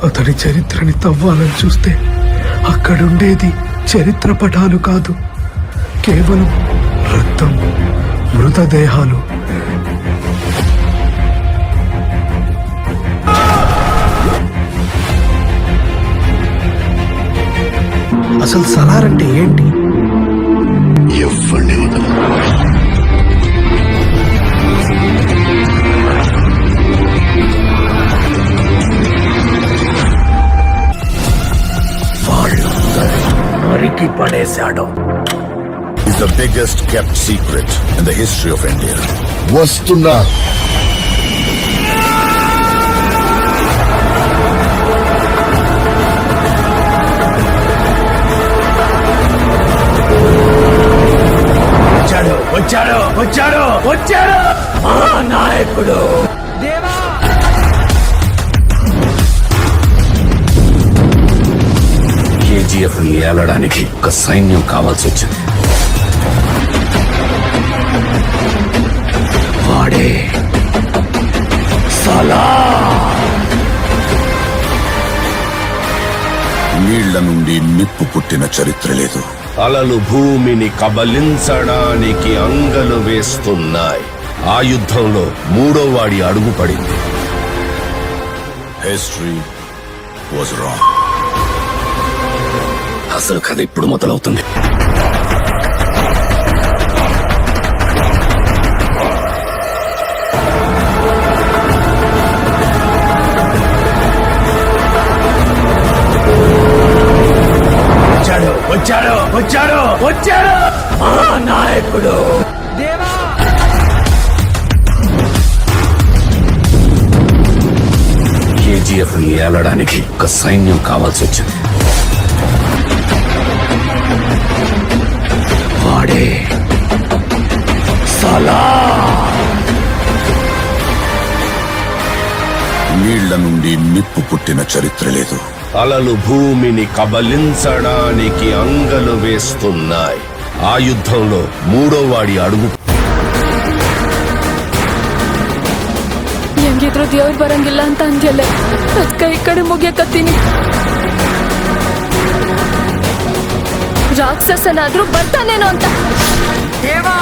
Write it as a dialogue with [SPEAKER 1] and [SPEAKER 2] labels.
[SPEAKER 1] అతడి చరిత్రని తవ్వాలని చూస్తే అక్కడుండేది చరిత్ర పటాలు కాదు, కేవలం రక్తం, మృతదేహాలు. అసలు సలార్ అంటే ఏంటి?
[SPEAKER 2] ఎవరిని వదలదు.
[SPEAKER 1] నరికి పడేశాడు.
[SPEAKER 2] Is the biggest kept secret in the history of India. వస్తున్నా.
[SPEAKER 1] వచ్చాడు వచ్చాడు వచ్చాడు వచ్చాడు మా నాయకుడు. దేవా
[SPEAKER 3] కేజీఎఫ్ ని ఏలడానికి ఒక సైన్యం కావాల్సి వచ్చింది. వాడే సలార్.
[SPEAKER 2] నీళ్ల నుండి నిప్పు పుట్టిన చరిత్ర లేదు.
[SPEAKER 3] అలలు భూమిని కబలించడానికి అంగలు వేస్తున్నాయి. ఆ యుద్ధంలో మూడో వాడి అడుగు పడింది.
[SPEAKER 2] History was wrong.
[SPEAKER 3] అసలు కథ ఇప్పుడు మొదలవుతుంది.
[SPEAKER 1] వచ్చాడు వచ్చాడు వచ్చాడు వచ్చాడు మా నాయకుడు. దేవా
[SPEAKER 3] కేజీఎఫ్ ని ఏలడానికి ఒక సైన్యం కావాల్సి వచ్చింది. వాడే సలార్.
[SPEAKER 2] నీళ్ల నుండి నిప్పు పుట్టిన చరిత్ర లేదు.
[SPEAKER 3] అలలు భూమిని కబలించడానికి అంగలు వేస్తున్నాయి. ఆ యుద్ధంలో ಮೂಡೋ ವಾಡಿ ಅಡುಗು.
[SPEAKER 4] ಹೆಂಗಿದ್ರು ದೇವ್ರು ಬರಂಗಿಲ್ಲ ಅಂತ ಅಂದ್ಯಲ್ಲ, ಅದ್ಕ ಈ ಕಡೆ ಮುಗಿಯಕತ್ತೀನಿ. ರಾಕ್ಷಸನಾದ್ರೂ ಬರ್ತಾನೇನೋ ಅಂತ.
[SPEAKER 1] ದೇವಾ